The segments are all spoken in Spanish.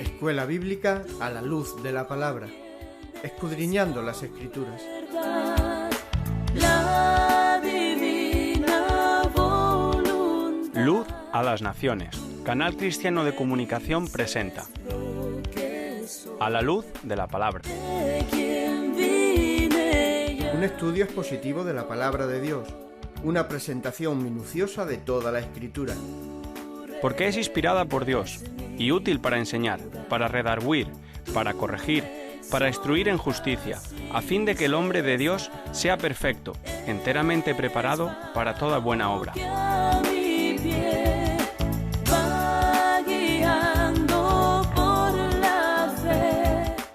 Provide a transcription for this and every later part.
Escuela Bíblica a la luz de la palabra, escudriñando las Escrituras. Luz a las Naciones. Canal Cristiano de Comunicación presenta A la luz de la palabra. Un estudio expositivo de la palabra de Dios, una presentación minuciosa de toda la Escritura. Porque es inspirada por Dios y útil para enseñar, para redarguir, para corregir, para instruir en justicia, a fin de que el hombre de Dios sea perfecto, enteramente preparado para toda buena obra.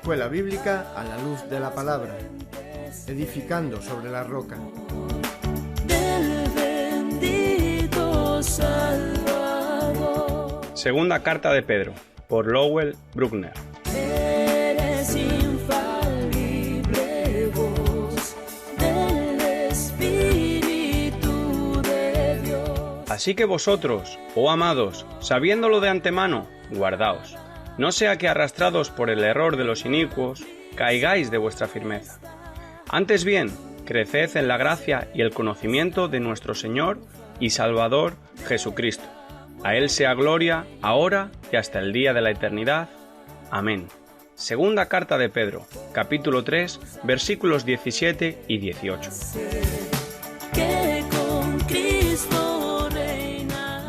Escuela Bíblica a la luz de la palabra, edificando sobre la roca. Segunda carta de Pedro, por Lowell Bruckner. Eres infalible voz del Espíritu de Dios. Así que vosotros, oh amados, sabiéndolo de antemano, guardaos, no sea que arrastrados por el error de los inicuos, caigáis de vuestra firmeza. Antes bien, creced en la gracia y el conocimiento de nuestro Señor y Salvador Jesucristo. A Él sea gloria, ahora y hasta el día de la eternidad. Amén. Segunda carta de Pedro, capítulo 3, versículos 17 y 18.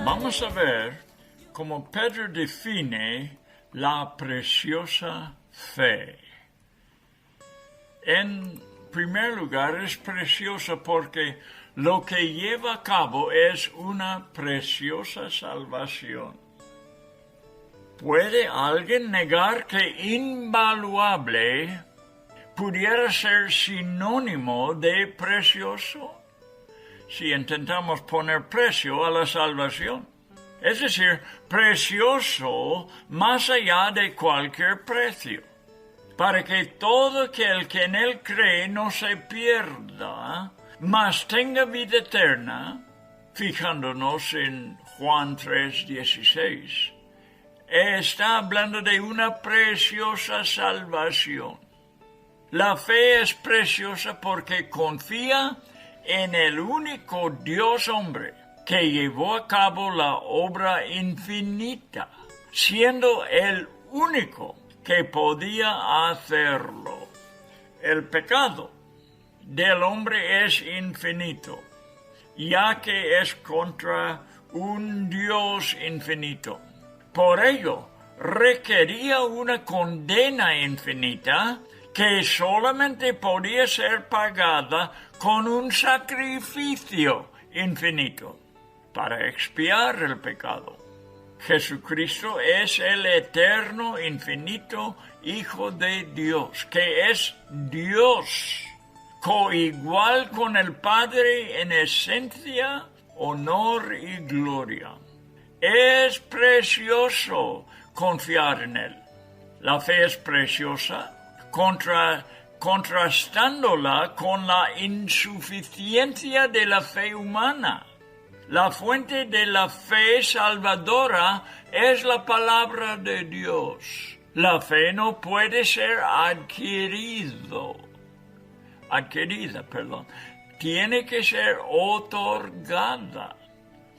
Vamos a ver cómo Pedro define la preciosa fe. En primer lugar, es preciosa porque lo que lleva a cabo es una preciosa salvación. ¿Puede alguien negar que invaluable pudiera ser sinónimo de precioso? Si intentamos poner precio a la salvación. Es decir, precioso más allá de cualquier precio, para que todo aquel que en él cree no se pierda, mas tenga vida eterna, fijándonos en Juan 3:16. Está hablando de una preciosa salvación. La fe es preciosa porque confía en el único Dios hombre que llevó a cabo la obra infinita, siendo el único que podía hacerlo. El pecado del hombre es infinito, ya que es contra un Dios infinito. Por ello, requería una condena infinita que solamente podía ser pagada con un sacrificio infinito para expiar el pecado. Jesucristo es el eterno, infinito Hijo de Dios, que es Dios, coigual con el Padre en esencia, honor y gloria. Es precioso confiar en Él. La fe es preciosa, contrastándola con la insuficiencia de la fe humana. La fuente de la fe salvadora es la palabra de Dios. La fe no puede ser adquirida, tiene que ser otorgada.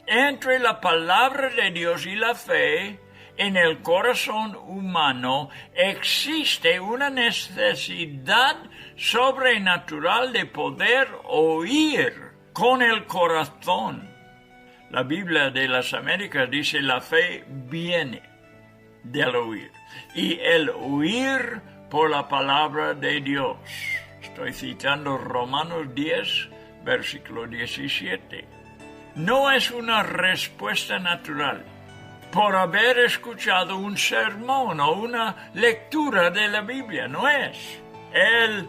Entre la palabra de Dios y la fe, en el corazón humano existe una necesidad sobrenatural de poder oír con el corazón. La Biblia de las Américas dice la fe viene del oír y el oír por la palabra de Dios. Estoy citando Romanos 10, versículo 17. No es una respuesta natural por haber escuchado un sermón o una lectura de la Biblia, no es. El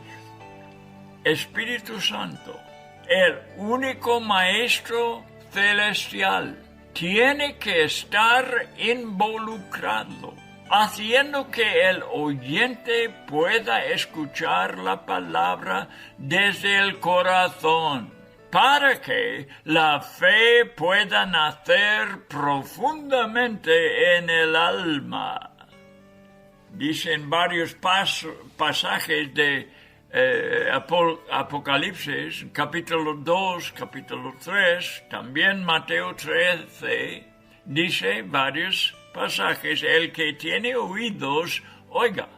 Espíritu Santo, el único Maestro celestial, tiene que estar involucrado, haciendo que el oyente pueda escuchar la palabra desde el corazón. para que la fe pueda nacer profundamente en el alma. Dicen varios pasajes de Apocalipsis, capítulo 2, capítulo 3, también Mateo 13, dice varios pasajes, el que tiene oídos, oiga.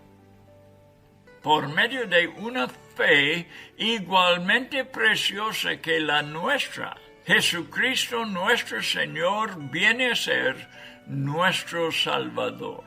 Por medio de una fe igualmente preciosa que la nuestra, Jesucristo nuestro Señor viene a ser nuestro Salvador.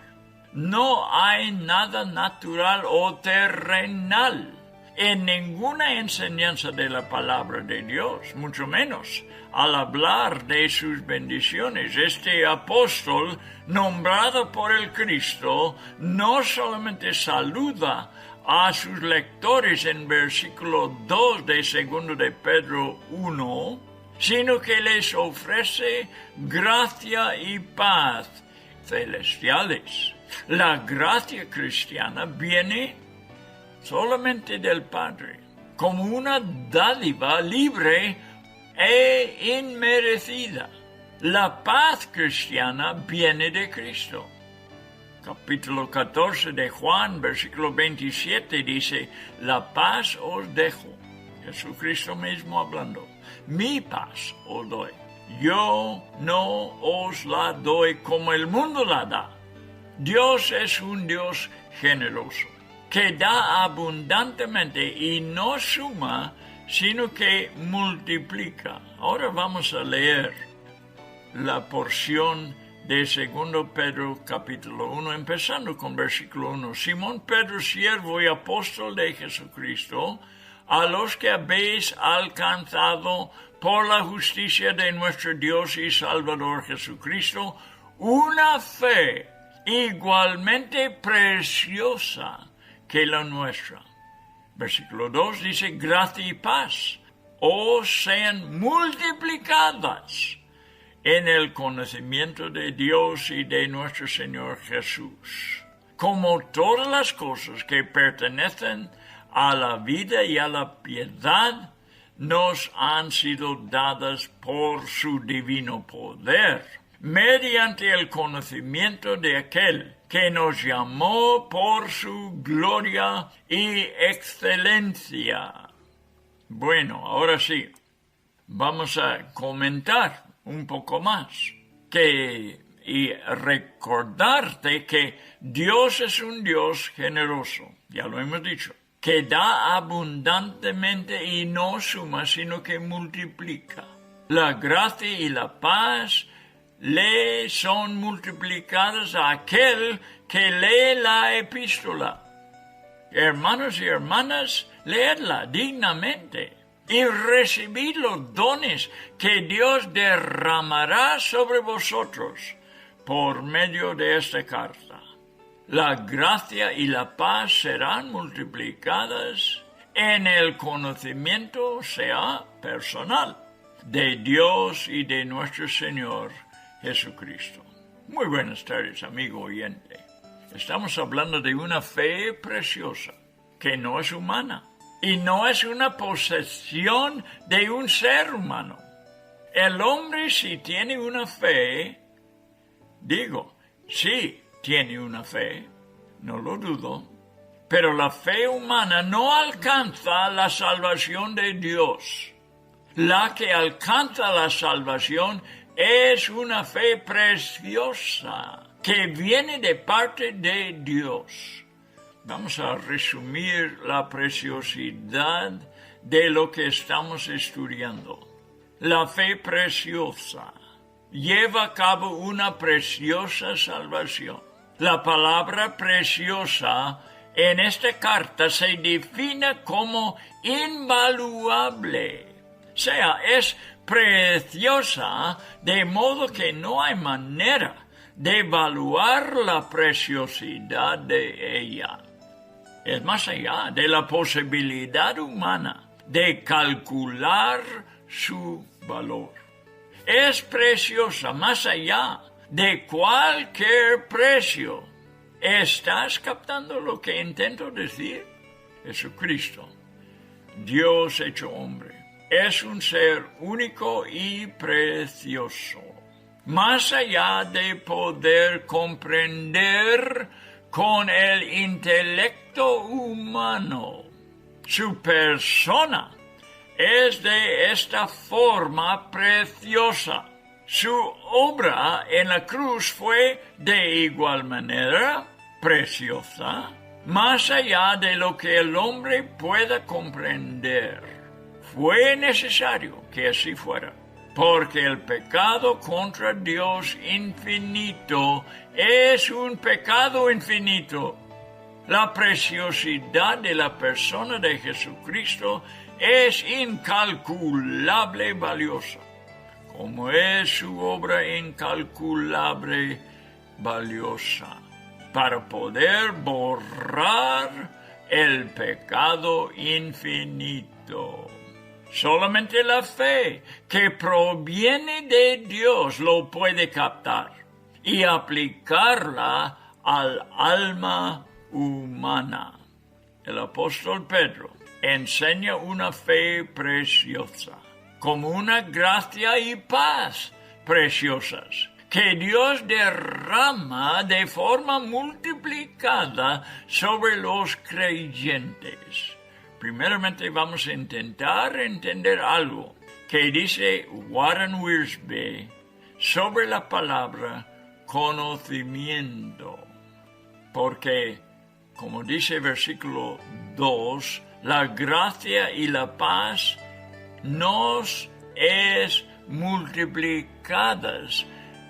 No hay nada natural o terrenal en ninguna enseñanza de la palabra de Dios, mucho menos al hablar de sus bendiciones. Este apóstol, nombrado por el Cristo, no solamente saluda a sus lectores en versículo 2 de 2 de Pedro 1, sino que les ofrece gracia y paz celestiales. La gracia cristiana viene solamente del Padre, como una dádiva libre e inmerecida. La paz cristiana viene de Cristo. Capítulo 14 de Juan, versículo 27 dice, la paz os dejo. Jesucristo mismo hablando. Mi paz os doy. Yo no os la doy como el mundo la da. Dios es un Dios generoso, que da abundantemente y no suma, sino que multiplica. Ahora vamos a leer la porción de 2 Pedro capítulo 1, empezando con versículo 1. Simón Pedro, siervo y apóstol de Jesucristo, a los que habéis alcanzado por la justicia de nuestro Dios y Salvador Jesucristo, una fe igualmente preciosa que la nuestra. Versículo 2 dice, gracia y paz os sean multiplicadas en el conocimiento de Dios y de nuestro Señor Jesús, como todas las cosas que pertenecen a la vida y a la piedad nos han sido dadas por su divino poder, mediante el conocimiento de aquel que nos llamó por su gloria y excelencia. Bueno, ahora sí, vamos a comentar un poco más y recordarte que Dios es un Dios generoso, ya lo hemos dicho, que da abundantemente y no suma, sino que multiplica. La gracia y la paz le son multiplicadas a aquel que lee la epístola. Hermanos y hermanas, leedla dignamente y recibid los dones que Dios derramará sobre vosotros por medio de esta carta. La gracia y la paz serán multiplicadas en el conocimiento, sea personal, de Dios y de nuestro Señor Jesucristo. Muy buenas tardes, amigo oyente. Estamos hablando de una fe preciosa, que no es humana, y no es una posesión de un ser humano. El hombre si tiene una fe, sí tiene una fe, no lo dudo, pero la fe humana no alcanza la salvación de Dios. La que alcanza la salvación es una fe preciosa que viene de parte de Dios. Vamos a resumir la preciosidad de lo que estamos estudiando. La fe preciosa lleva a cabo una preciosa salvación. La palabra preciosa en esta carta se define como invaluable. O sea, es preciosa de modo que no hay manera de evaluar la preciosidad de ella. Es más allá de la posibilidad humana de calcular su valor. Es preciosa más allá de cualquier precio. ¿Estás captando lo que intento decir? Jesucristo, Dios hecho hombre, es un ser único y precioso. Más allá de poder comprender con el intelecto humano, su persona es de esta forma preciosa. Su obra en la cruz fue de igual manera preciosa, más allá de lo que el hombre pueda comprender. Fue necesario que así fuera, porque el pecado contra Dios infinito es un pecado infinito. La preciosidad de la persona de Jesucristo es incalculable valiosa, como es su obra incalculable valiosa, para poder borrar el pecado infinito. Solamente la fe que proviene de Dios lo puede captar y aplicarla al alma humana. El apóstol Pedro enseña una fe preciosa, como una gracia y paz preciosas, que Dios derrama de forma multiplicada sobre los creyentes. Primeramente vamos a intentar entender algo que dice Warren Wiersbe sobre la palabra conocimiento. Porque, como dice versículo 2, la gracia y la paz nos es multiplicadas,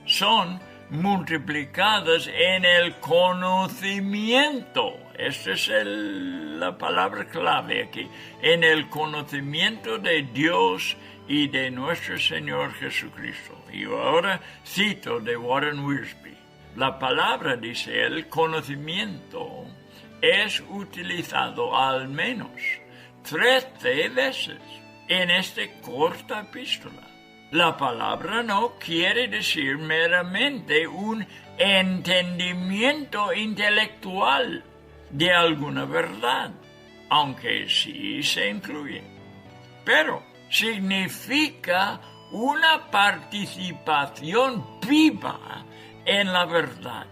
son multiplicadas en el conocimiento. Esta es la palabra clave aquí. En el conocimiento de Dios y de nuestro Señor Jesucristo. Y ahora cito de Warren Wiersbe. La palabra, dice él, conocimiento, es utilizado al menos 13 veces en esta corta epístola. La palabra no quiere decir meramente un entendimiento intelectual de alguna verdad, aunque sí se incluye, pero significa una participación viva en la verdad,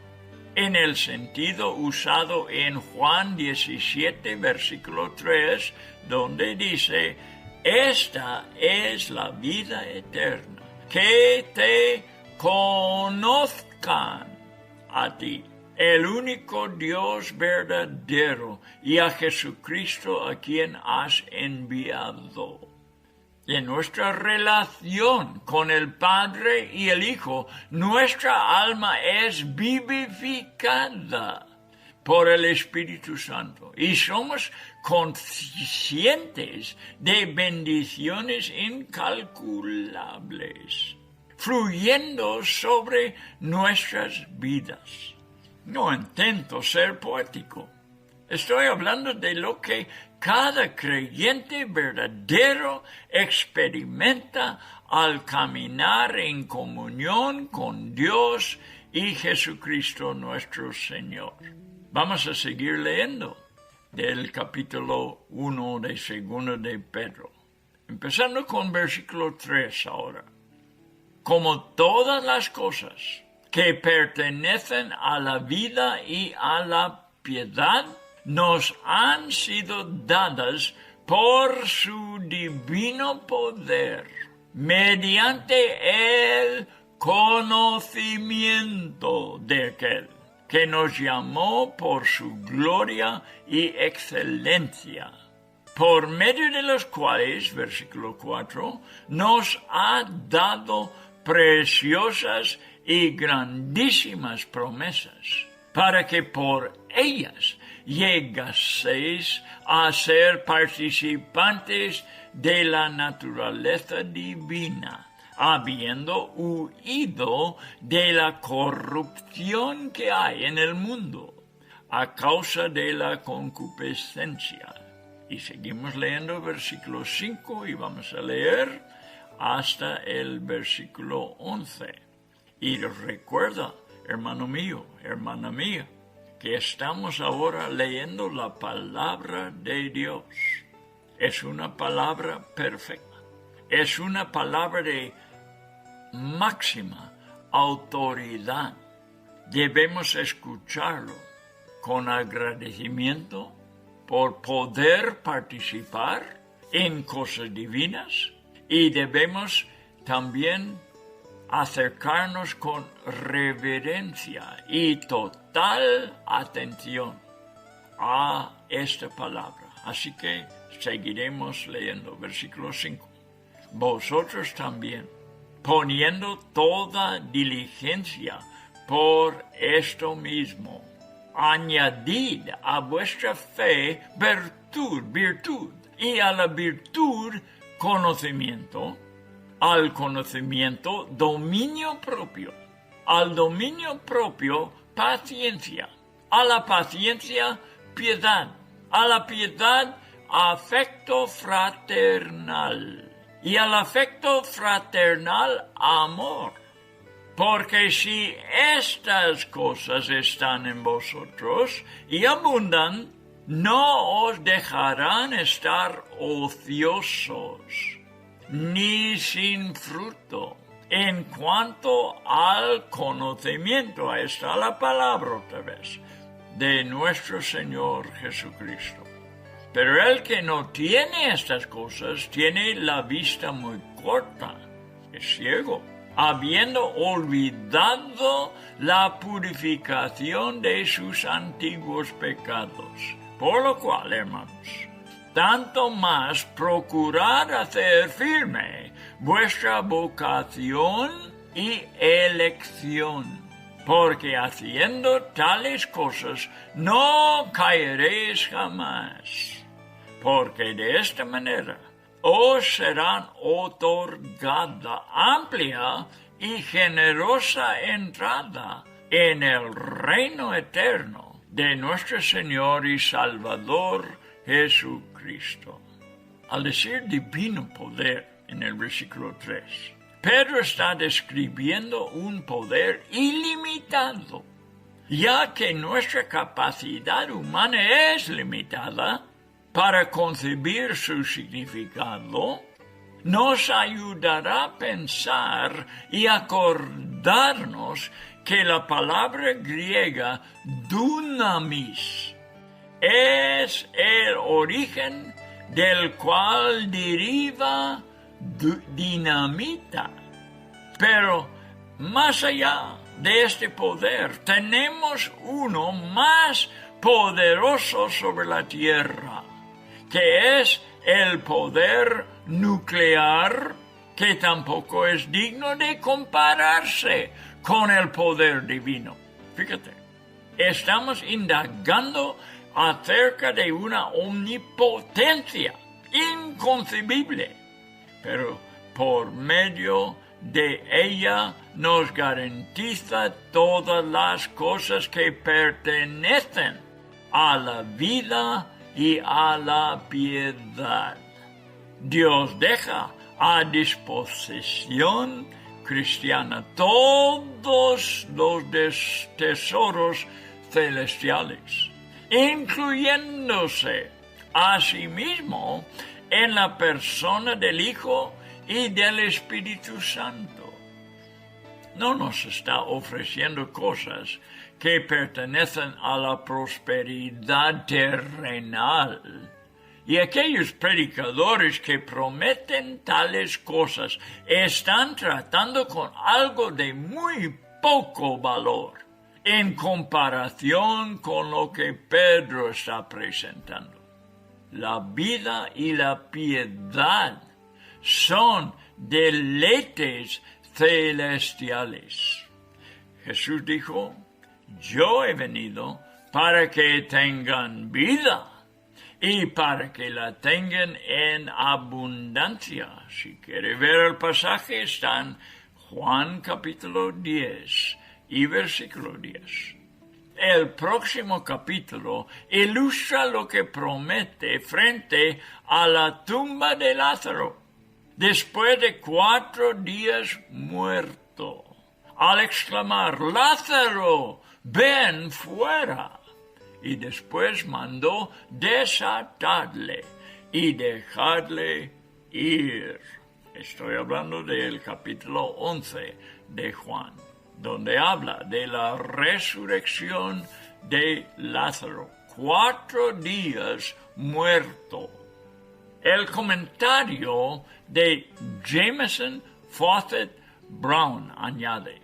en el sentido usado en Juan 17, versículo 3, donde dice: esta es la vida eterna, que te conozcan a ti, el único Dios verdadero, y a Jesucristo a quien has enviado. En nuestra relación con el Padre y el Hijo, nuestra alma es vivificada por el Espíritu Santo y somos conscientes de bendiciones incalculables fluyendo sobre nuestras vidas. No intento ser poético. Estoy hablando de lo que cada creyente verdadero experimenta al caminar en comunión con Dios y Jesucristo nuestro Señor. Vamos a seguir leyendo del capítulo 1 de 2 de Pedro, empezando con versículo 3 ahora. Como todas las cosas que pertenecen a la vida y a la piedad, nos han sido dadas por su divino poder, mediante el conocimiento de aquel que nos llamó por su gloria y excelencia, por medio de los cuales, versículo 4, nos ha dado preciosas y grandísimas promesas, para que por ellas llegaseis a ser participantes de la naturaleza divina, habiendo huido de la corrupción que hay en el mundo a causa de la concupiscencia. Y seguimos leyendo versículo 5 y vamos a leer hasta el versículo 11. Y recuerda, hermano mío, hermana mía, que estamos ahora leyendo la palabra de Dios. Es una palabra perfecta, es una palabra de máxima autoridad. Debemos escucharlo con agradecimiento por poder participar en cosas divinas y debemos también acercarnos con reverencia y total atención a esta palabra. Así que seguiremos leyendo versículo 5. Vosotros también, poniendo toda diligencia por esto mismo, añadid a vuestra fe virtud, y a la virtud conocimiento, al conocimiento dominio propio, al dominio propio paciencia, a la paciencia piedad, a la piedad afecto fraternal, y al afecto fraternal amor. Porque si estas cosas están en vosotros y abundan, no os dejarán estar ociosos, ni sin fruto. En cuanto al conocimiento, ahí está la palabra otra vez, de nuestro Señor Jesucristo. Pero el que no tiene estas cosas tiene la vista muy corta, es ciego, habiendo olvidado la purificación de sus antiguos pecados. Por lo cual, hermanos, tanto más procurad hacer firme vuestra vocación y elección, porque haciendo tales cosas no caeréis jamás, porque de esta manera os serán otorgada amplia y generosa entrada en el reino eterno de nuestro Señor y Salvador Jesucristo. Al decir divino poder en el versículo 3, Pedro está describiendo un poder ilimitado, ya que nuestra capacidad humana es limitada. Para concebir su significado, nos ayudará a pensar y acordarnos que la palabra griega dunamis es el origen del cual deriva dinamita. Pero más allá de este poder, tenemos uno más poderoso sobre la tierra, que es el poder nuclear, que tampoco es digno de compararse con el poder divino. Fíjate, estamos indagando acerca de una omnipotencia inconcebible, pero por medio de ella nos garantiza todas las cosas que pertenecen a la vida y a la piedad. Dios deja a disposición cristiana todos los tesoros celestiales, incluyéndose a sí mismo en la persona del Hijo y del Espíritu Santo. No nos está ofreciendo cosas que pertenecen a la prosperidad terrenal. Y aquellos predicadores que prometen tales cosas están tratando con algo de muy poco valor en comparación con lo que Pedro está presentando. La vida y la piedad son deleites celestiales. Jesús dijo: yo he venido para que tengan vida y para que la tengan en abundancia. Si quiere ver el pasaje, está en Juan capítulo 10 y versículo 10. El próximo capítulo ilustra lo que promete frente a la tumba de Lázaro, después de 4 días muerto, al exclamar: Lázaro, ven fuera. Y después mandó desatadle y dejadle ir. Estoy hablando del capítulo 11 de Juan, donde habla de la resurrección de Lázaro, 4 días muerto. El comentario de Jameson Fawcett Brown añade: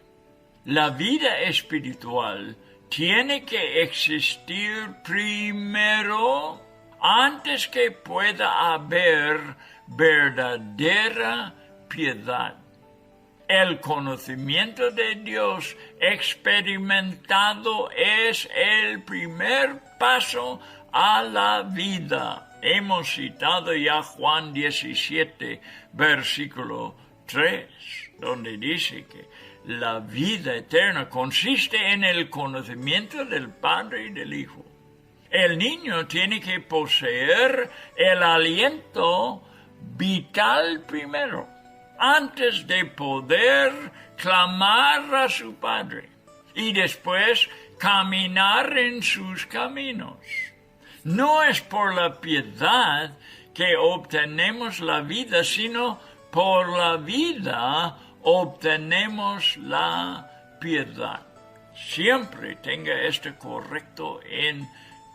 la vida espiritual tiene que existir primero antes que pueda haber verdadera piedad. El conocimiento de Dios experimentado es el primer paso a la vida. Hemos citado ya Juan 17, versículo 3, donde dice que la vida eterna consiste en el conocimiento del Padre y del Hijo. El niño tiene que poseer el aliento vital primero, antes de poder clamar a su Padre y después caminar en sus caminos. No es por la piedad que obtenemos la vida, sino por la vida obtenemos la piedad. Siempre tenga esto correcto en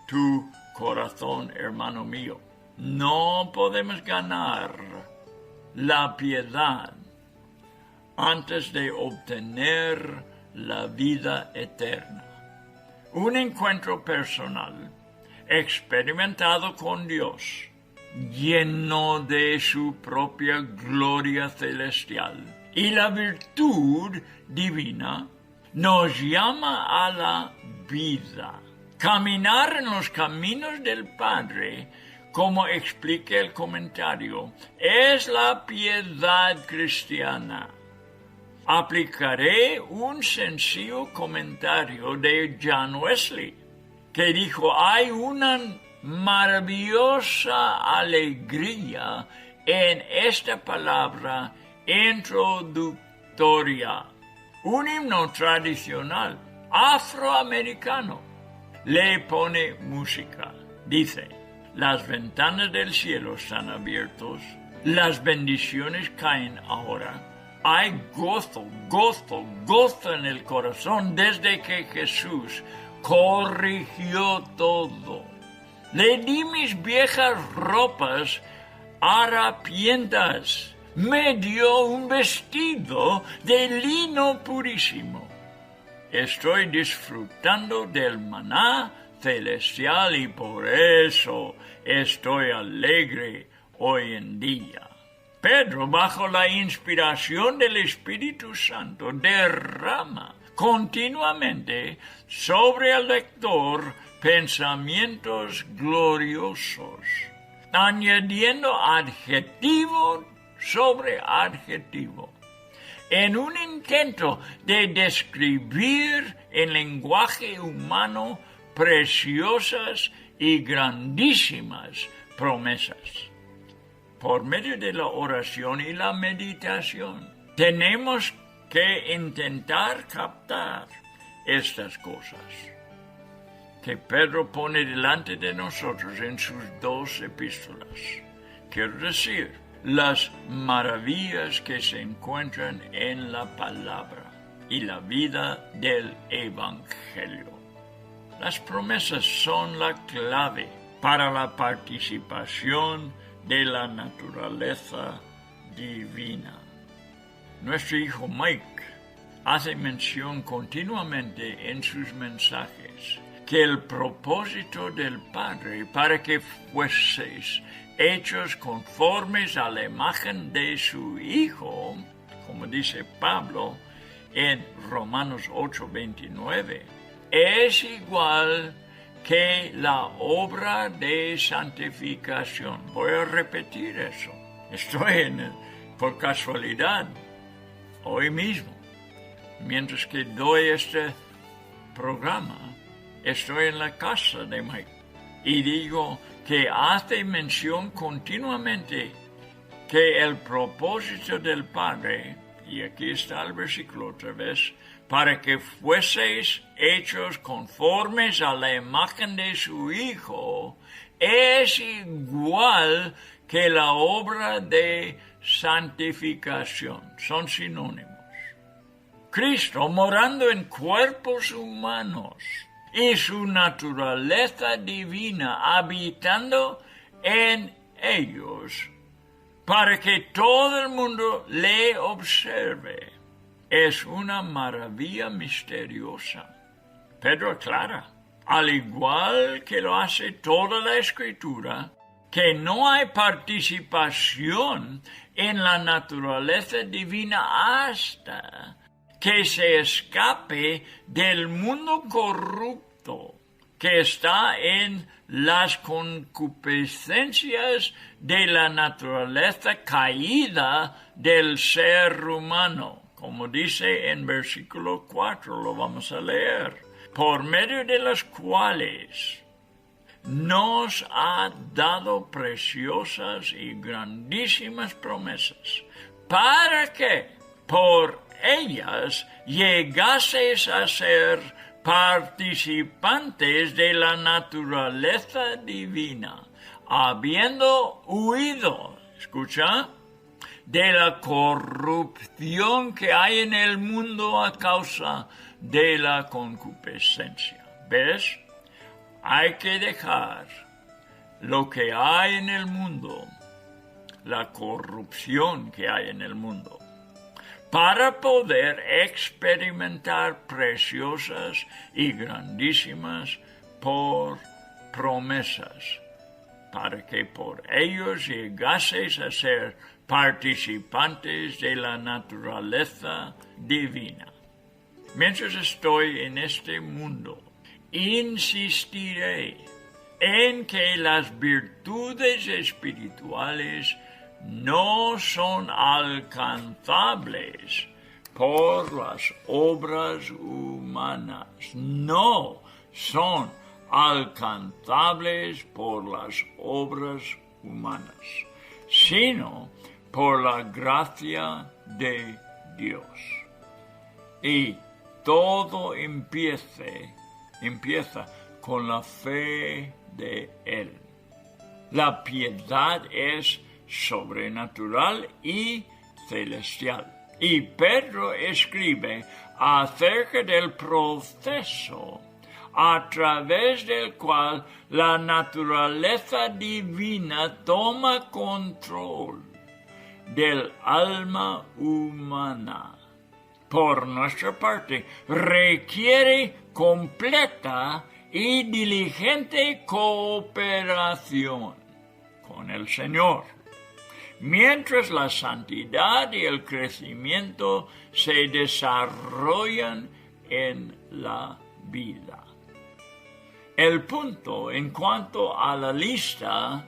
tu corazón, hermano mío. No podemos ganar la piedad antes de obtener la vida eterna. Un encuentro personal experimentado con Dios, lleno de su propia gloria celestial y la virtud divina, nos llama a la vida. Caminar en los caminos del Padre, como explica el comentario, es la piedad cristiana. Aplicaré un sencillo comentario de John Wesley, que dijo: hay una maravillosa alegría en esta palabra introductoria. Un himno tradicional afroamericano le pone música. Dice: las ventanas del cielo están abiertas, las bendiciones caen ahora. Hay gozo, gozo, gozo en el corazón desde que Jesús corrigió todo. Le di mis viejas ropas harapientas. Me dio un vestido de lino purísimo. Estoy disfrutando del maná celestial y por eso estoy alegre hoy en día. Pedro, bajo la inspiración del Espíritu Santo, derrama continuamente sobre el lector pensamientos gloriosos, añadiendo adjetivo sobre adjetivo, en un intento de describir en lenguaje humano preciosas y grandísimas promesas. Por medio de la oración y la meditación, tenemos que intentar captar estas cosas que Pedro pone delante de nosotros en sus 2 epístolas. Quiero decir, las maravillas que se encuentran en la palabra y la vida del Evangelio. Las promesas son la clave para la participación de la naturaleza divina. Nuestro hijo Mike hace mención continuamente en sus mensajes que el propósito del Padre para que fueseis hechos conformes a la imagen de su Hijo, como dice Pablo en Romanos 8:29, es igual que la obra de santificación. Voy a repetir eso. Estoy por casualidad, hoy mismo, mientras que doy este programa, estoy en la casa de Mike y digo que hace mención continuamente que el propósito del Padre, y aquí está el versículo otra vez, para que fueseis hechos conformes a la imagen de su Hijo, es igual que la obra de santificación. Son sinónimos. Cristo morando en cuerpos humanos y su naturaleza divina habitando en ellos para que todo el mundo le observe. Es una maravilla misteriosa. Pedro aclara, al igual que lo hace toda la Escritura, que no hay participación en la naturaleza divina hasta que se escape del mundo corrupto que está en las concupiscencias de la naturaleza caída del ser humano. Como dice en versículo 4, lo vamos a leer, por medio de las cuales nos ha dado preciosas y grandísimas promesas, para que por ellas llegaseis a ser participantes de la naturaleza divina, habiendo huido, escucha, de la corrupción que hay en el mundo a causa de la concupiscencia. ¿Ves? Hay que dejar lo que hay en el mundo, la corrupción que hay en el mundo, para poder experimentar preciosas y grandísimas promesas, para que por ellos llegaseis a ser participantes de la naturaleza divina. Mientras estoy en este mundo, insistiré en que las virtudes espirituales no son alcanzables por las obras humanas. No son alcanzables por las obras humanas, sino por la gracia de Dios. Y todo empieza con la fe de Él. La piedad es sobrenatural y celestial. Y Pedro escribe acerca del proceso a través del cual la naturaleza divina toma control del alma humana. Por nuestra parte, requiere completa y diligente cooperación con el Señor, mientras la santidad y el crecimiento se desarrollan en la vida. El punto en cuanto a la lista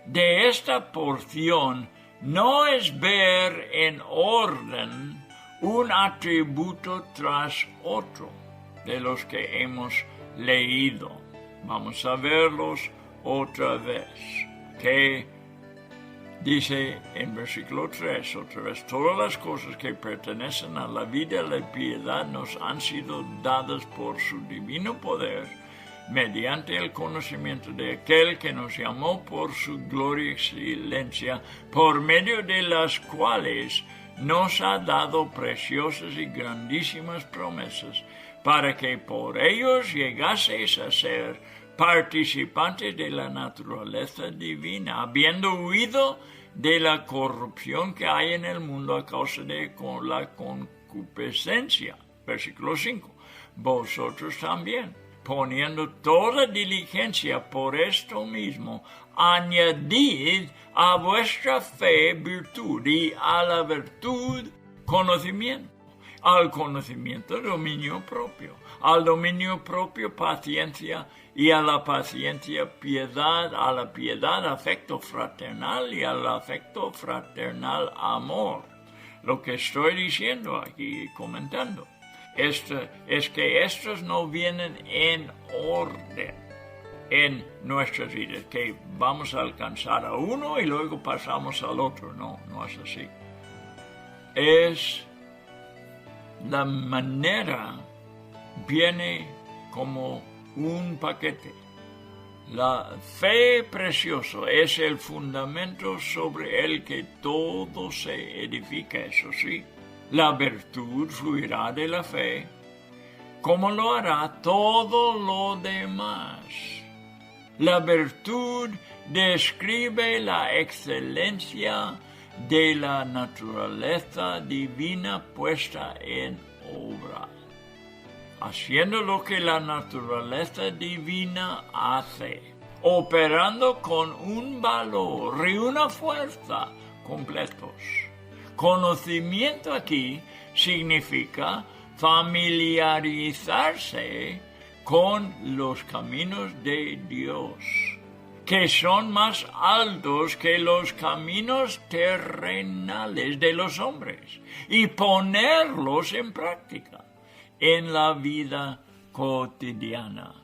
de esta porción no es ver en orden un atributo tras otro de los que hemos leído. Vamos a verlos otra vez. Que dice en versículo 3, otra vez, todas las cosas que pertenecen a la vida y la piedad nos han sido dadas por su divino poder, mediante el conocimiento de aquel que nos llamó por su gloria y excelencia, por medio de las cuales nos ha dado preciosas y grandísimas promesas, para que por ellos llegaseis a ser participantes de la naturaleza divina, habiendo huido de la corrupción que hay en el mundo a causa de la concupiscencia. Versículo 5. Vosotros también, poniendo toda diligencia por esto mismo, añadid a vuestra fe virtud, y a la virtud conocimiento, al conocimiento dominio propio, al dominio propio paciencia, y a la paciencia piedad, a la piedad afecto fraternal, y al afecto fraternal amor. Lo que estoy diciendo aquí, comentando, es que estos no vienen en orden en nuestras vidas, que vamos a alcanzar a uno y luego pasamos al otro. No es así. Es la manera, viene como un paquete. La fe preciosa es el fundamento sobre el que todo se edifica, eso sí. La virtud fluirá de la fe, como lo hará todo lo demás. La virtud describe la excelencia de la naturaleza divina puesta en obra, haciendo lo que la naturaleza divina hace, operando con un valor y una fuerza completos. Conocimiento aquí significa familiarizarse con los caminos de Dios, que son más altos que los caminos terrenales de los hombres, y ponerlos en práctica en la vida cotidiana.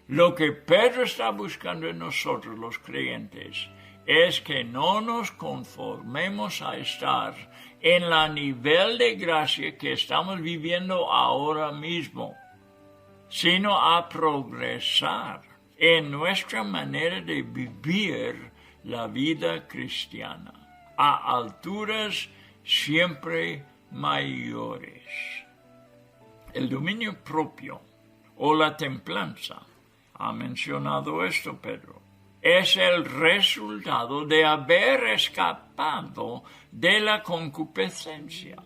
Lo que Pedro está buscando en nosotros, los creyentes, es que no nos conformemos a estar en el nivel de gracia que estamos viviendo ahora mismo, sino a progresar en nuestra manera de vivir la vida cristiana a alturas siempre mayores. El dominio propio o la templanza, ha mencionado esto Pedro, es el resultado de haber escapado de la concupiscencia.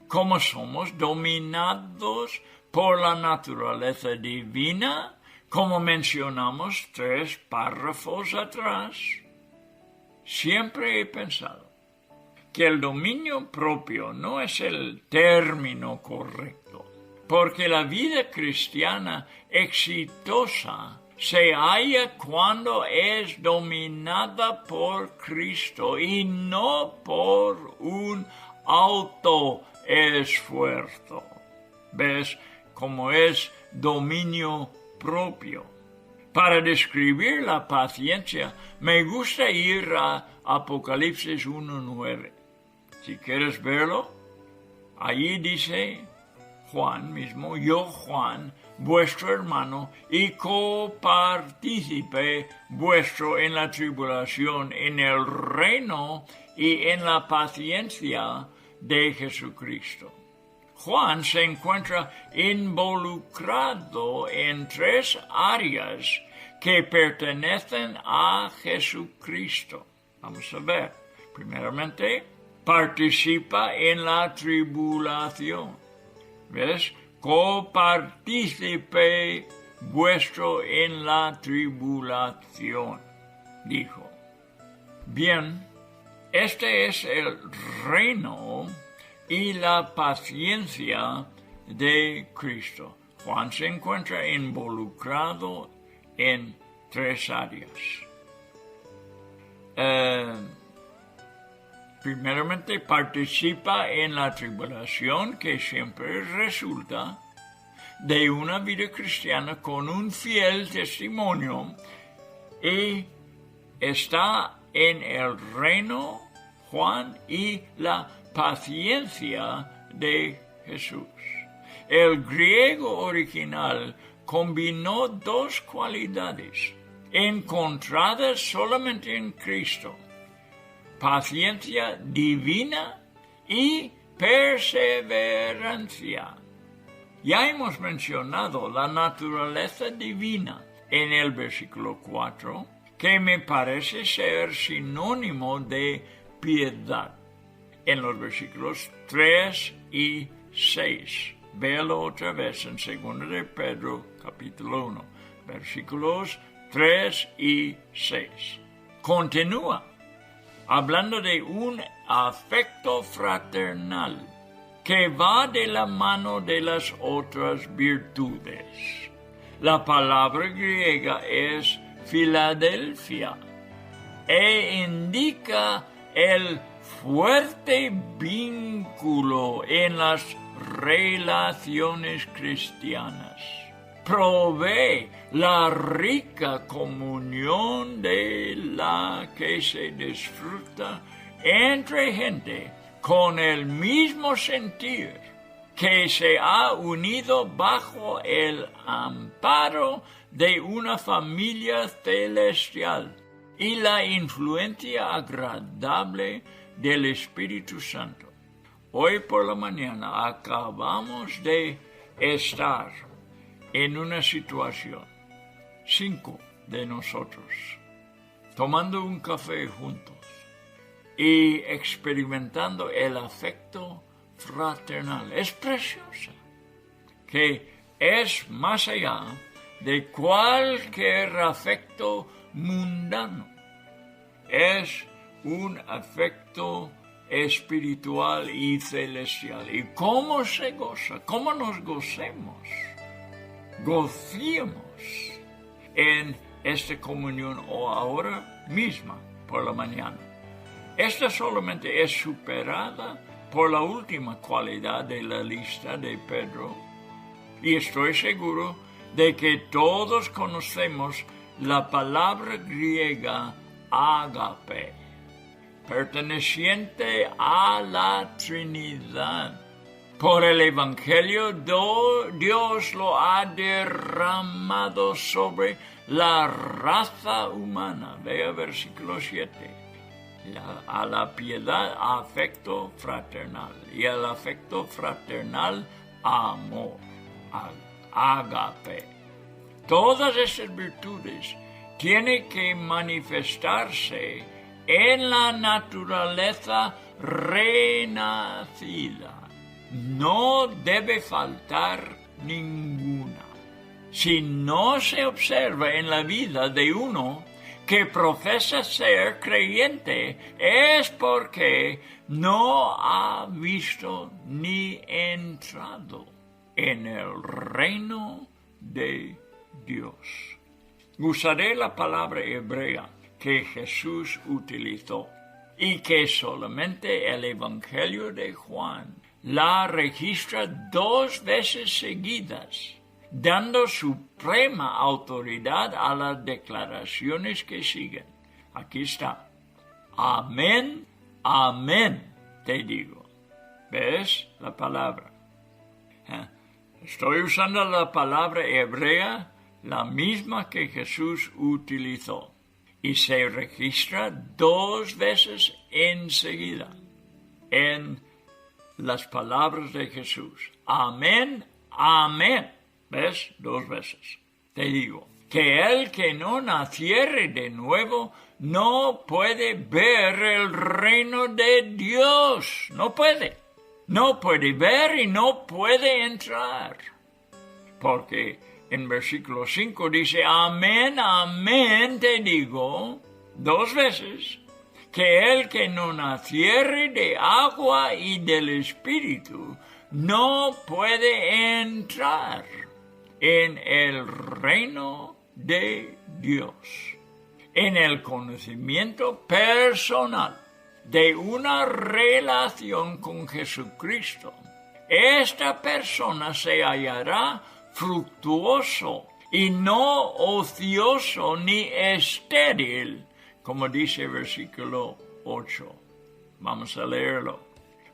Como somos dominados por la naturaleza divina, como mencionamos 3 párrafos atrás, siempre he pensado que el dominio propio no es el término correcto, porque la vida cristiana exitosa se halla cuando es dominada por Cristo y no por un autoesfuerzo. ¿Ves cómo es dominio propio? Para describir la paciencia, me gusta ir a Apocalipsis 1:9. Si quieres verlo, allí dice Juan mismo, yo Juan, vuestro hermano y copartícipe vuestro en la tribulación, en el reino y en la paciencia de Jesucristo. Juan se encuentra involucrado en 3 áreas que pertenecen a Jesucristo. Vamos a ver. Primeramente, participa en la tribulación. ¿Ves? Copartícipe vuestro en la tribulación, dijo. Bien, este es el reino y la paciencia de Cristo. Juan se encuentra involucrado en 3 áreas. Primeramente, participa en la tribulación, que siempre resulta de una vida cristiana con un fiel testimonio, y está en el reino, Juan, y la paciencia de Jesús. El griego original combinó 2 cualidades encontradas solamente en Cristo: paciencia divina y perseverancia. Ya hemos mencionado la naturaleza divina en el versículo 4, que me parece ser sinónimo de piedad. En los versículos 3 y 6. Véalo otra vez en 2 de Pedro, capítulo 1, versículos 3 y 6. Continúa hablando de un afecto fraternal que va de la mano de las otras virtudes. La palabra griega es Filadelfia e indica el fuerte vínculo en las relaciones cristianas. Provee la rica comunión de la que se disfruta entre gente con el mismo sentir que se ha unido bajo el amparo de una familia celestial y la influencia agradable del Espíritu Santo. Hoy por la mañana acabamos de estar en una situación, 5 de nosotros, tomando un café juntos y experimentando el afecto fraternal. Es preciosa, que es más allá de cualquier afecto mundano. Es un afecto espiritual y celestial. ¿Y cómo se goza? ¿Cómo nos gocemos? Gocemos en esta comunión o ahora misma por la mañana. Esta solamente es superada por la última cualidad de la lista de Pedro, y estoy seguro de que todos conocemos la palabra griega ágape, perteneciente a la Trinidad. Por el Evangelio, Dios lo ha derramado sobre la raza humana. Vea versículo 7. A la piedad, afecto fraternal. Y al afecto fraternal, amor. Ágape. Todas esas virtudes tienen que manifestarse en la naturaleza renacida. No debe faltar ninguna. Si no se observa en la vida de uno que profesa ser creyente, es porque no ha visto ni entrado en el reino de Dios. Usaré la palabra hebrea que Jesús utilizó y que solamente el Evangelio de Juan la registra 2 veces seguidas, dando suprema autoridad a las declaraciones que siguen. Aquí está. Amén, amén, te digo. ¿Ves la palabra? Estoy usando la palabra hebrea, la misma que Jesús utilizó, y se registra 2 veces enseguida en las palabras de Jesús. Amén, amén. ¿Ves? 2 veces. Te digo, que el que no naciere de nuevo no puede ver el reino de Dios. No puede. No puede ver y no puede entrar. Porque en versículo 5 dice, amén, amén, te digo, 2 veces, que el que no naciere de agua y del Espíritu no puede entrar en el reino de Dios, en el conocimiento personal de una relación con Jesucristo. Esta persona se hallará fructuoso y no ocioso ni estéril, como dice el versículo 8. Vamos a leerlo.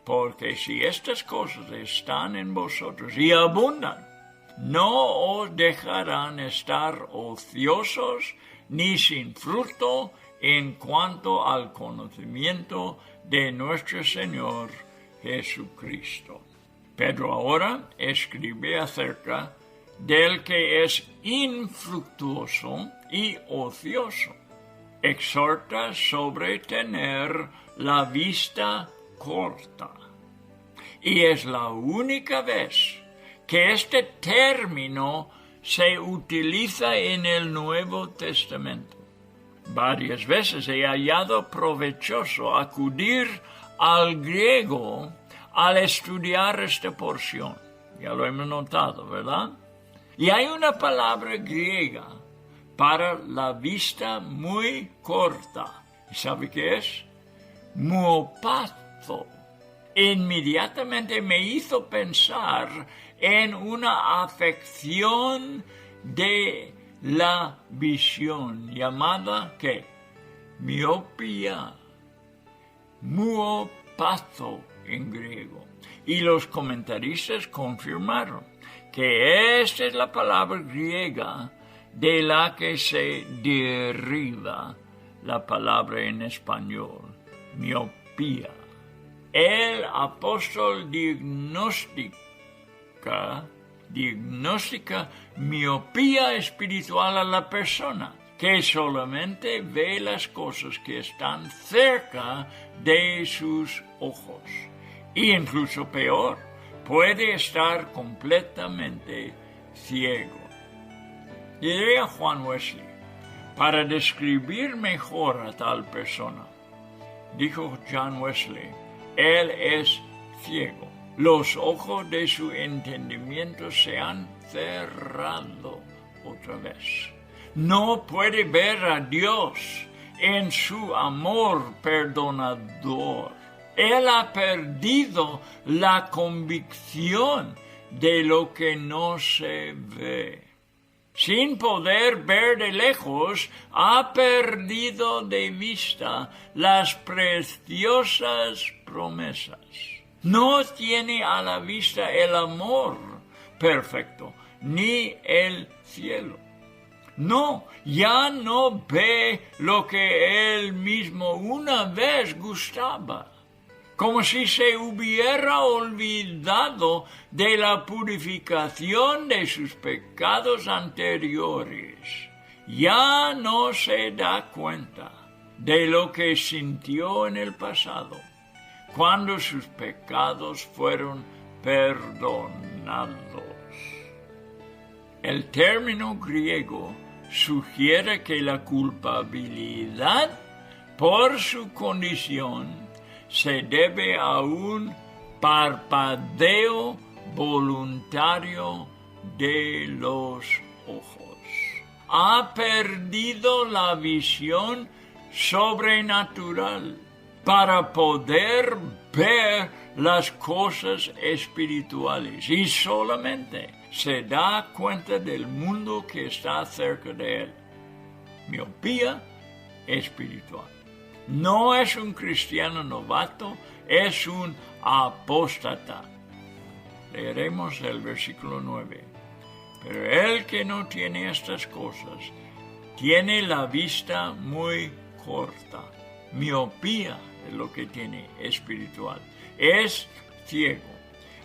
Porque si estas cosas están en vosotros y abundan, no os dejarán estar ociosos ni sin fruto en cuanto al conocimiento de nuestro Señor Jesucristo. Pedro ahora escribe acerca del que es infructuoso y ocioso. Exhorta sobre tener la vista corta. Y es la única vez que este término se utiliza en el Nuevo Testamento. Varias veces he hallado provechoso acudir al griego al estudiar esta porción. Ya lo hemos notado, ¿verdad? Y hay una palabra griega para la vista muy corta. ¿Y sabe qué es? Muopazo. Inmediatamente me hizo pensar en una afección de la visión llamada ¿qué? Miopía. Muopazo en griego. y los comentaristas confirmaron que esta es la palabra griega de la que se deriva la palabra en español, miopía. El apóstol diagnostica miopía espiritual a la persona, que solamente ve las cosas que están cerca de sus ojos. Y incluso peor, puede estar completamente ciego. Diría Juan Wesley, para describir mejor a tal persona, dijo John Wesley, él es ciego. Los ojos de su entendimiento se han cerrado otra vez. No puede ver a Dios en su amor perdonador. Él ha perdido la convicción de lo que no se ve. Sin poder ver de lejos, ha perdido de vista las preciosas promesas. No tiene a la vista el amor perfecto, ni el cielo. No, ya no ve lo que él mismo una vez gustaba, como si se hubiera olvidado de la purificación de sus pecados anteriores. Ya no se da cuenta de lo que sintió en el pasado, cuando sus pecados fueron perdonados. El término griego sugiere que la culpabilidad por su condición se debe a un parpadeo voluntario de los ojos. Ha perdido la visión sobrenatural para poder ver las cosas espirituales y solamente se da cuenta del mundo que está cerca de él. Miopía espiritual. No es un cristiano novato, es un apóstata. Leeremos el versículo 9. Pero el que no tiene estas cosas tiene la vista muy corta. Miopía es lo que tiene espiritual. Es ciego,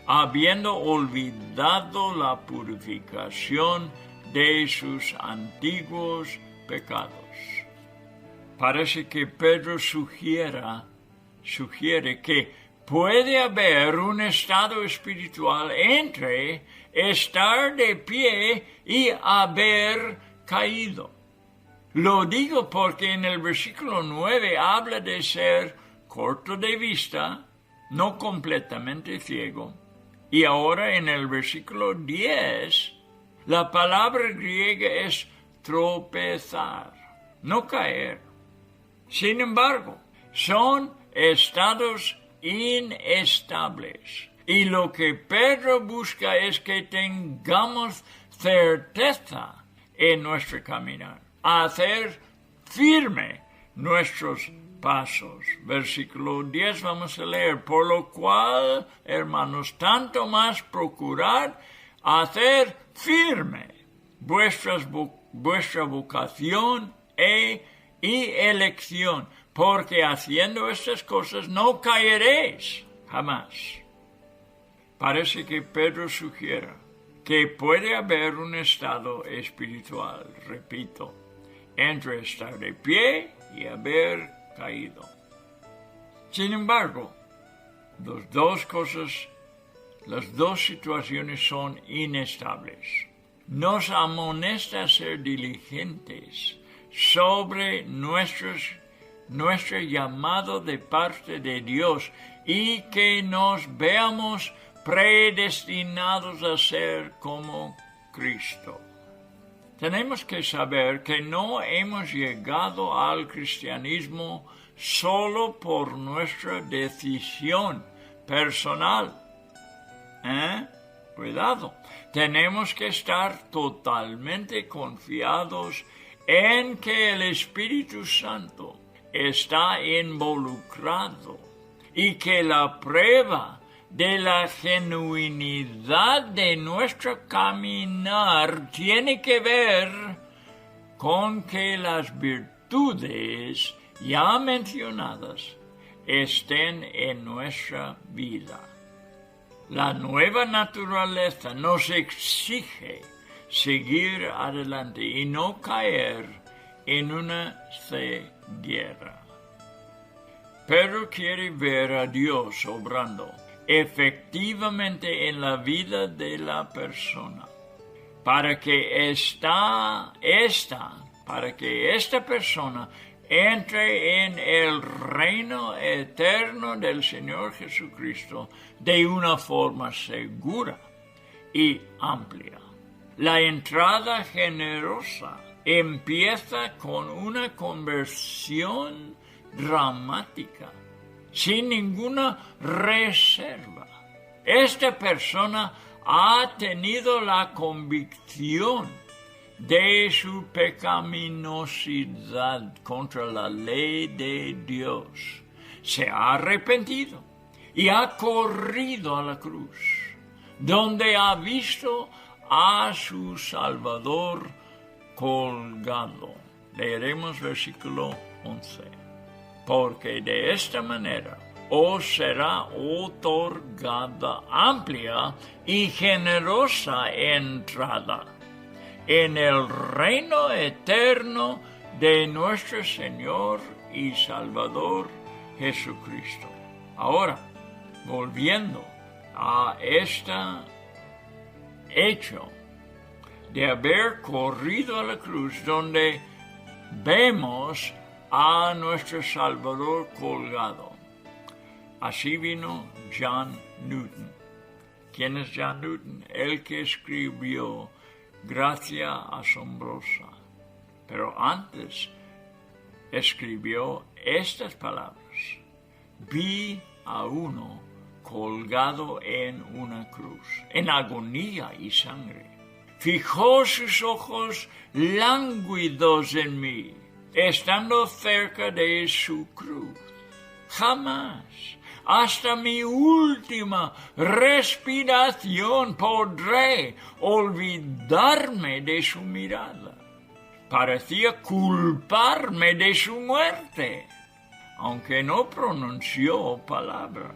habiendo olvidado la purificación de sus antiguos pecados. Parece que Pedro sugiere que puede haber un estado espiritual entre estar de pie y haber caído. Lo digo porque en el versículo 9 habla de ser corto de vista, no completamente ciego. Y ahora en el versículo 10, la palabra griega es tropezar, no caer. Sin embargo, son estados inestables. Y lo que Pedro busca es que tengamos certeza en nuestro caminar, hacer firme nuestros pasos. Versículo 10 vamos a leer. Por lo cual, hermanos, tanto más procurad hacer firme vuestra vocación y elección, porque haciendo estas cosas no caeréis jamás. Parece que Pedro sugiere que puede haber un estado espiritual, repito, entre estar de pie y haber caído. Sin embargo, las dos situaciones son inestables. Nos amonesta a ser diligentes sobre nuestro llamado de parte de Dios y que nos veamos predestinados a ser como Cristo. Tenemos que saber que no hemos llegado al cristianismo solo por nuestra decisión personal. Cuidado. Tenemos que estar totalmente confiados en que el Espíritu Santo está involucrado y que la prueba de la genuinidad de nuestro caminar tiene que ver con que las virtudes ya mencionadas estén en nuestra vida. La nueva naturaleza nos exige seguir adelante y no caer en una ceguera. Pedro quiere ver a Dios obrando efectivamente en la vida de la persona, para que esta persona entre en el reino eterno del Señor Jesucristo de una forma segura y amplia. La entrada generosa empieza con una conversión dramática, sin ninguna reserva. Esta persona ha tenido la convicción de su pecaminosidad contra la ley de Dios. Se ha arrepentido y ha corrido a la cruz, donde ha visto a su Salvador colgado. Leeremos versículo 11. Porque de esta manera os será otorgada amplia y generosa entrada en el reino eterno de nuestro Señor y Salvador Jesucristo. Ahora, volviendo a este hecho de haber corrido a la cruz, donde vemos a nuestro Salvador colgado. Así vino John Newton. ¿Quién es John Newton? El que escribió Gracia Asombrosa. Pero antes escribió estas palabras: vi a uno colgado en una cruz, en agonía y sangre. Fijó sus ojos lánguidos en mí, estando cerca de su cruz. Jamás, hasta mi última respiración, podré olvidarme de su mirada. Parecía culparme de su muerte, aunque no pronunció palabra.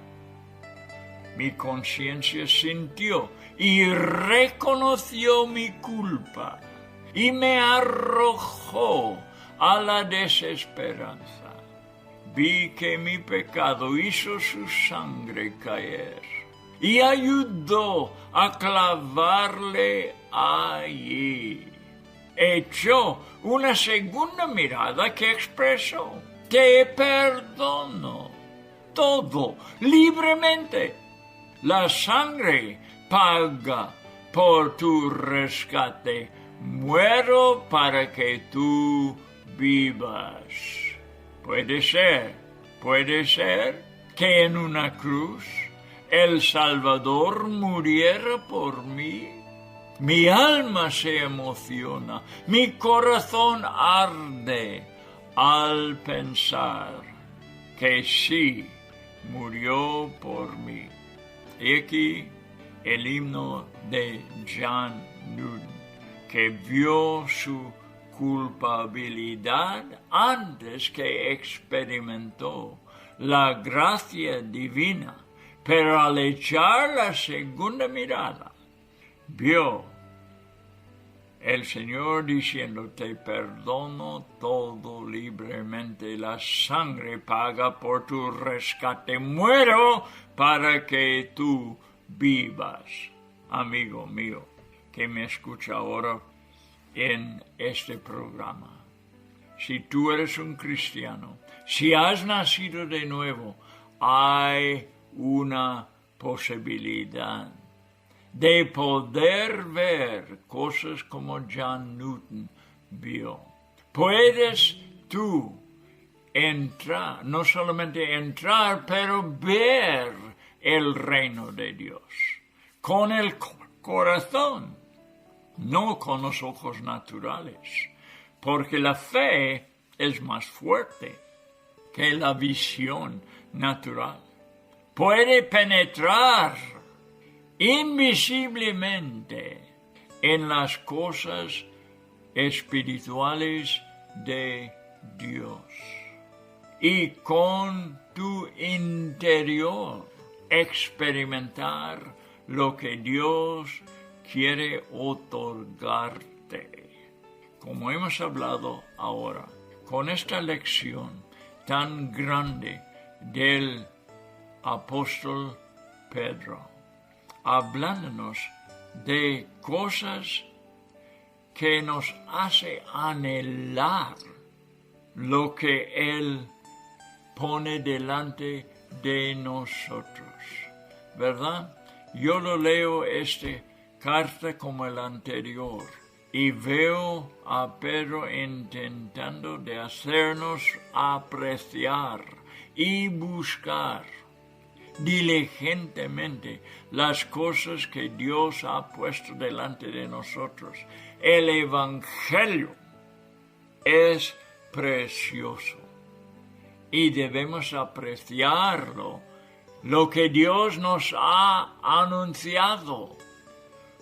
Mi conciencia sintió y reconoció mi culpa y me arrojó a la desesperanza. Vi que mi pecado hizo su sangre caer y ayudó a clavarle allí. Echó una segunda mirada que expresó: te perdono todo libremente. La sangre paga por tu rescate. Muero para que tú vivas. Puede ser que en una cruz el Salvador muriera por mí. Mi alma se emociona, mi corazón arde al pensar que sí murió por mí. Y aquí el himno de John Newton, que vio su culpabilidad antes que experimentó la gracia divina, pero al echar la segunda mirada, vio el Señor diciendo: te perdono todo libremente, la sangre paga por tu rescate, muero para que tú vivas. Amigo mío, que me escucha ahora en este programa, si tú eres un cristiano, si has nacido de nuevo, hay una posibilidad de poder ver cosas como John Newton vio. Puedes tú entrar, no solamente entrar, pero ver el reino de Dios con el corazón, no con los ojos naturales, porque la fe es más fuerte que la visión natural. puede penetrar invisiblemente en las cosas espirituales de Dios. Y con tu interior experimentar lo que Dios quiere otorgarte. Como hemos hablado ahora, con esta lección tan grande del apóstol Pedro, hablándonos de cosas que nos hace anhelar lo que Él pone delante de nosotros, ¿verdad? Yo lo leo esta carta como el anterior y veo a Pedro intentando de hacernos apreciar y buscar diligentemente las cosas que Dios ha puesto delante de nosotros. El Evangelio es precioso y debemos apreciarlo, lo que Dios nos ha anunciado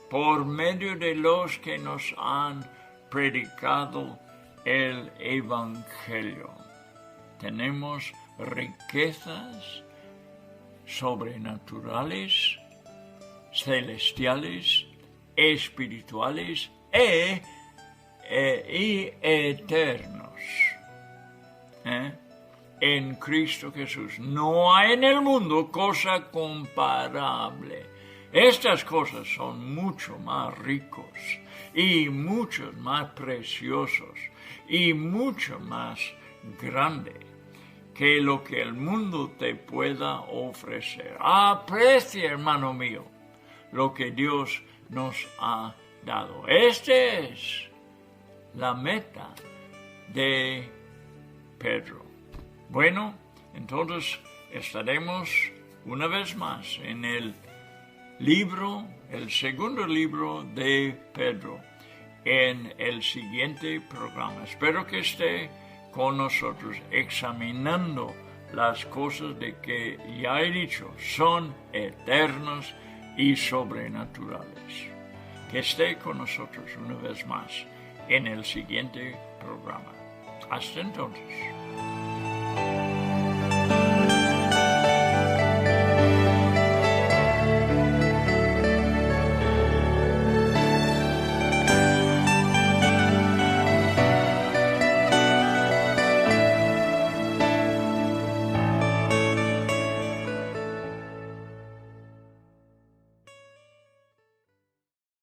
por medio de los que nos han predicado el Evangelio. Tenemos riquezas sobrenaturales, celestiales, espirituales y eternos en Cristo Jesús. No hay en el mundo cosa comparable. Estas cosas son mucho más ricos y mucho más preciosos y mucho más grandes que lo que el mundo te pueda ofrecer. Aprecia, hermano mío, lo que Dios nos ha dado. Esta es la meta de Pedro. Bueno, entonces estaremos una vez más en el segundo libro de Pedro, en el siguiente programa. Espero que esté con nosotros examinando las cosas de que ya he dicho son eternos y sobrenaturales. Que esté con nosotros una vez más en el siguiente programa. Hasta entonces.